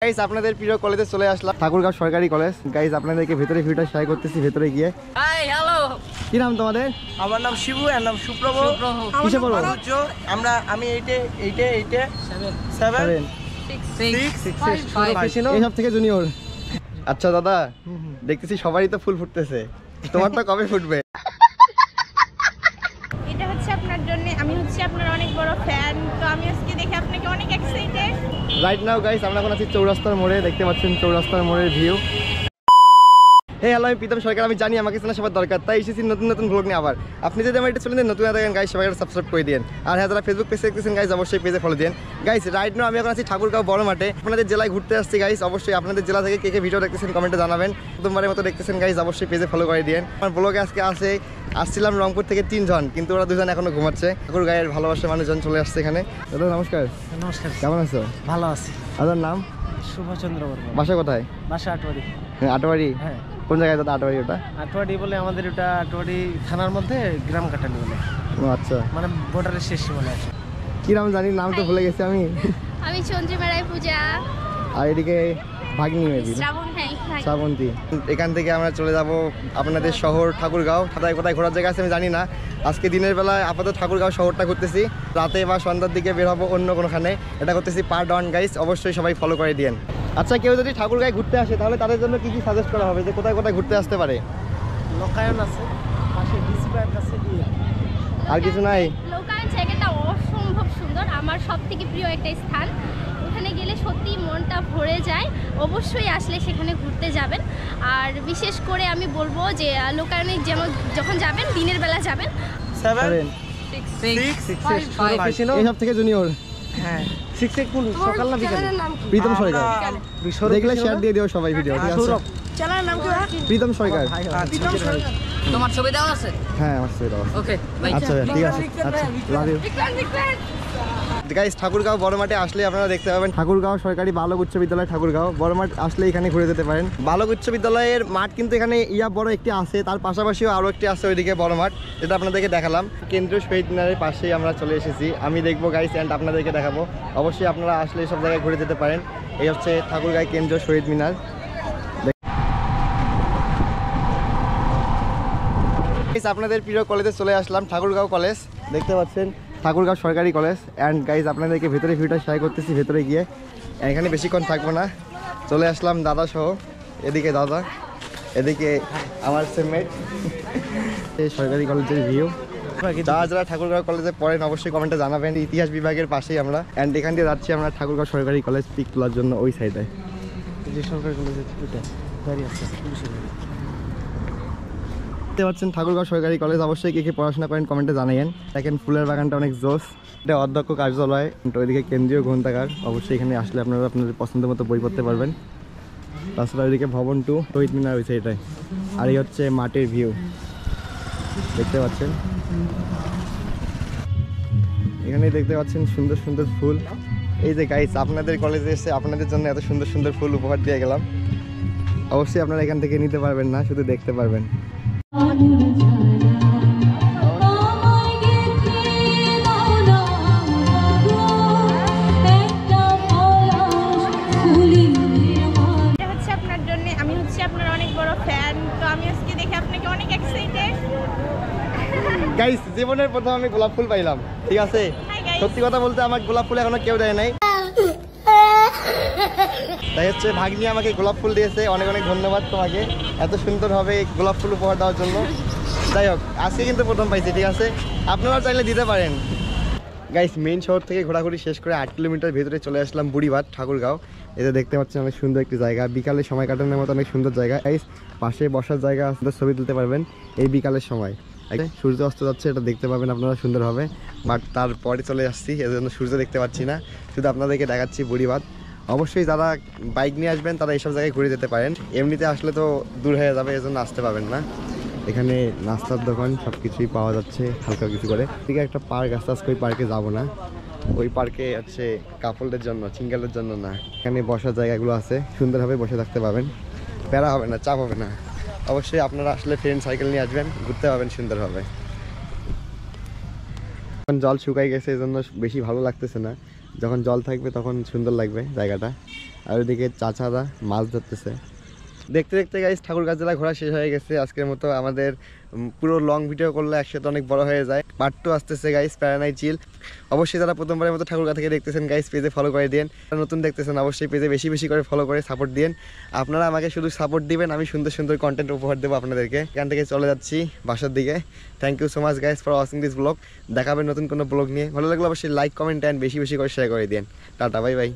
Guys আপনাদের প্রিয় কলেজে চলে আসলাম, ঠাকুরগাঁও সরকারি কলেজ। গাইস আপনাদেরকে ভেতরে ভিউটা শেয়ার করতেছি, ভেতরে গিয়ে। হাই হ্যালো, কি নাম তোমাদের? আমার নাম শিবু, এর নাম সুপ্রভ। কিসে পড়ো? আমি এইটে 7 6 এইসব থেকে জুনিয়র। আচ্ছা দাদা, দেখতেছি সবারই তো ফুল ফুটতেছে, তোমার তো কবে ফুটবে? এটা হচ্ছে আপনার জন্য, আমি হচ্ছে আপনার অনেক বড় ফ্যান, তো আমি আজকে দেখে আপনাকে অনেক এক্সাইটেড। রাইট নাও গাইস আমরা এখন আছি চৌরাস্তার মোড়ে, দেখতে পাচ্ছেন চৌরাস্তার মোড়ের ভিউ। হ্যালো, আমি প্রীতম সরকার। আমি জানি আমাকে চেনা সবার দরকার, তাই এসেছি নতুন নতুন ব্লগ নিয়ে আবার। আপনি যদি আমার এটা চলে দেন নতুন দেখেন গাইস, সবাই সাবস্ক্রাইব করে দিন। আর হ্যাঁ, যারা ফেসবুক পেজে দেখতেছেন গাইস, অবশ্যই পেজে ফলো দিন। গাইস রাইট নাও আমি এখন আছি ঠাকুরগাঁও বড় মাঠে, আপনাদের জেলায় ঘুরতে আসছি গাইস। অবশ্যই আপনাদের জেলা থেকে কে কে ভিডিও দেখতেছেন কমেন্টে জানাবেন। প্রথমবারের মতো দেখতেছেন গাইস, অবশ্যই পেজে ফলো করে দিন। আমার ব্লগে আজকে আসছিলাম রংপুর থেকে 3 জন, কিন্তু ওরা 2 জন এখনো ঘুমাচ্ছে। ঠাকুরগাঁয়ের ভালোবাসার মানুষজন চলে আসছে এখানে। দাদা নমস্কার। নমস্কার, কেমন আছো? ভালো আছি। আপনার নাম? শুভচন্দ্র বর্মা। বাসা কোথায়? বাসা আটওয়ারি। হ্যাঁ আটওয়ারি। হ্যাঁ, কোন জায়গায় দাদা আটওয়ারি? ওটা আটওয়ারি বলে আমাদের, ওটা আটওয়ারি থানার মধ্যে গ্রাম কাটালি বলে, ও আচ্ছা, মানে বর্ডারের শেষ বলে আছে। কি নাম জানি, নাম তো ভুলে গেছি আমি। আমি চন্দ্রিমা রায় পূজা। আর এদিকে ভাগ্নি মেবি শ্রাবণ, হ্যাঁ শ্রাবন্তী। এখান থেকে আমরা চলে যাব আপনাদের শহর ঠাকুরগাঁও। কোথায় কোথায় ঘোরার জায়গা আছে আমি জানি না। আজকে দিনের বেলায় আপাতত ঠাকুরগাঁও শহরটা ঘুরতেছি, রাতে বা সন্ধ্যার দিকে বের হবো অন্য কোনোখানে। এটা করতেছি পার্ট 1 গাইস, অবশ্যই সবাই ফলো করে দিন। আচ্ছা, কেউ যদি ঠাকুরগাঁও ঘুরতে আসে তাহলে তাদের জন্য কি কি সাজেস্ট করা হবে, যে কোথায় কোথায় ঘুরতে আসতে পারে? লোকায়ন আছে পাশে, ডিসি পার্ক আছে, আর কিছু নাই? লোকাল জায়গাটা অসম্ভব সুন্দর, আমার সবথেকে প্রিয় একটা স্থান। ওখানে গেলে সত্যি মনটা ভরে যায়, অবশ্যই আসলে সেখানে ঘুরতে যাবেন। আর বিশেষ করে আমি বলবো যে লোকায়নে যেমন যখন যাবেন দিনের বেলা যাবেন। 7 এইসব থেকে জুনিয়র। হ্যাঁ, 6 কোন সকাল না বিকাল? প্রীতম সরকার। দেখলে শেয়ার দিয়ে দিও সবাই ভিডিও, ঠিক আছে? চ্যানেলের নাম কি? প্রীতম সরকার। তোমার ছবি দেওয়া আছে? হ্যাঁ আমার ছবি দাও। Okay bye. আচ্ছা ঠিক আছে, আচ্ছা লাভ ইউ গাইস। ঠাকুরগাঁও বড় মাঠে আসলে আপনারা দেখতে পাবেন ঠাকুরগাঁও সরকারি বালক উচ্চ বিদ্যালয় ঠাকুরগাঁও বড় মাঠ। আসলে এখানে ঘুরে যেতে পারেন। বালক উচ্চ বিদ্যালয়ের মাঠ কিন্তু এখানে বড় একটি আছে, তার পাশাপাশিও আরও একটি আছে ওইদিকে বড় মাঠ, যেটা আপনাদেরকে দেখালাম। কেন্দ্রীয় শহীদ মিনারের পাশেই আমরা চলে এসেছি। আমি দেখবো গাইস অ্যান্ড আপনাদেরকে দেখাবো। অবশ্যই আপনারা আসলে সব জায়গায় ঘুরে যেতে পারেন। এই হচ্ছে ঠাকুরগাঁও কেন্দ্রীয় শহীদ মিনার। আপনাদের প্রিয় কলেজে চলে আসলাম, ঠাকুরগাঁও কলেজ। দেখতে পাচ্ছেন ঠাকুরগাঁও সরকারি কলেজ। অ্যান্ড গাইজ আপনাদেরকে ভেতরে ভিউটা শেয়ার করতেছি, ভেতরে গিয়ে। এখানে বেশিক্ষণ থাকবো না, চলে আসলাম দাদা সহ। এদিকে দাদা, এদিকে আমার সেমমেট। এই সরকারি কলেজের ভিউ। যারা যারা ঠাকুরগাঁও কলেজে পড়েন অবশ্যই কমেন্টে জানাবেন। ইতিহাস বিভাগের পাশেই আমরা। অ্যান্ড এখান দিয়ে যাচ্ছি আমরা ঠাকুরগাঁও সরকারি কলেজ পিক তোলার জন্য ওই সাইডে। যে সরকারি কলেজের দাঁড়িয়ে আছে দেখতে পাচ্ছেন ঠাকুরগাঁও সরকারি কলেজ। অবশ্যই কে কে পড়াশোনা করেন কমেন্টে জানাবেন। দেখেন ফুলের বাগানটা অনেক জোস। এটা অধ্যক্ষ কার্যালয়, ওইদিকে কেন্দ্রীয় গ্রন্থাগার। অবশ্যই এখানে আসলে আপনারা আপনাদের পছন্দের মতো বই পড়তে পারবেন। তাছাড়া ওইদিকে ভবন 2 শহীদ মিনার ওই সাইডটায়। আর এই হচ্ছে মাঠের ভিউ, দেখতে পাচ্ছেন। এখানে দেখতে পাচ্ছেন সুন্দর সুন্দর ফুল। এই যে গাইস আপনাদের কলেজে এসে আপনাদের জন্য এত সুন্দর সুন্দর ফুল উপহার দিয়ে গেলাম। অবশ্যই আপনারা এখান থেকে নিতে পারবেন না, শুধু দেখতে পারবেন। গাইস জীবনের প্রথম আমি গোলাপ ফুল পাইলাম, ঠিক আছে? সত্যি কথা বলতে আমার গোলাপ ফুল এখনো কেউ দেয় নাই, তাই হচ্ছে ভাগ্নি আমাকে গোলাপ ফুল দিয়েছে। অনেক অনেক ধন্যবাদ তোমাকে এত সুন্দরভাবে গোলাপ ফুল উপহার দেওয়ার জন্য। যাই হোক, আজকে কিন্তু প্রথম পাইছি, ঠিক আছে? আপনারা চাইলে দিতে পারেন। গাইস মেইন শহর থেকে ঘোরাঘুরি শেষ করে 8 কিলোমিটার ভেতরে চলে আসলাম বুড়িবাদ ঠাকুরগাঁও। এতে দেখতে পাচ্ছেন অনেক সুন্দর একটি জায়গা, বিকালে সময় কাটানোর মতো অনেক সুন্দর জায়গা। গাইস পাশে বসার জায়গা, সুন্দর ছবি তুলতে পারবেন এই বিকালের সময়। সূর্য অস্ত যাচ্ছে, এটা দেখতে পাবেন আপনারা সুন্দরভাবে। বাট তারপরে চলে আসছি, এর জন্য সূর্য দেখতে পাচ্ছি না, শুধু আপনাদেরকে দেখাচ্ছি বুড়িবাদ। অবশ্যই যারা বাইক নিয়ে আসবেন তারা এইসব জায়গায় ঘুরে যেতে পারেন। এমনিতে আসলে তো দূর হয়ে যাবে, এর জন্য আসতে পারবেন না। এখানে নাস্তার দোকান সব কিছুই পাওয়া যাচ্ছে হালকা কিছু করে। এদিকে একটা পার্ক আছে, আজকে ওই পার্কে যাবো না। ওই পার্কে হচ্ছে কাপলদের জন্য, সিঙ্গেলের জন্য না। এখানে বসার জায়গাগুলো আছে, সুন্দরভাবে বসে থাকতে পারবেন, প্যারা হবে না, চাপ হবে না। অবশ্যই আপনারা আসলে ফ্রেন্ড সাইকেল নিয়ে আসবেন, ঘুরতে পারবেন সুন্দরভাবে। জল শুকাই গেছে, এই জন্য বেশি ভালো লাগতেছে না। যখন জল থাকবে তখন সুন্দর লাগবে জায়গাটা। আর ওইদিকে চাচারা মাছ ধরতেছে। দেখতে দেখতে গাইস ঠাকুরগাঁ জেলা ঘোরা শেষ হয়ে গেছে আজকের মতো। আমাদের পুরো লং ভিডিও করলে একসাথে অনেক বড় হয়ে যায়। পার্ট 2 আসতেছে গাইস, প্যারানাই চিল। অবশ্যই যারা প্রথমবারের মতো ঠাকুরগাঁ থেকে দেখতেছেন গাইস পেজে ফলো করে দিন। নতুন দেখতেছেন অবশ্যই পেজে বেশি বেশি করে ফলো করে সাপোর্ট দিন। আপনারা আমাকে শুধু সাপোর্ট দিবেন, আমি সুন্দর সুন্দর কন্টেন্ট উপহার দেবো আপনাদেরকে। এখান থেকে চলে যাচ্ছি বাসার দিকে। Thank you so much guys for watching this blog. দেখাবেন নতুন কোনো ব্লগ নিয়ে। ভালো লাগলে অবশ্যই লাইক কমেন্ট অ্যান্ড বেশি বেশি করে শেয়ার করে দিন। Tata, bye bye.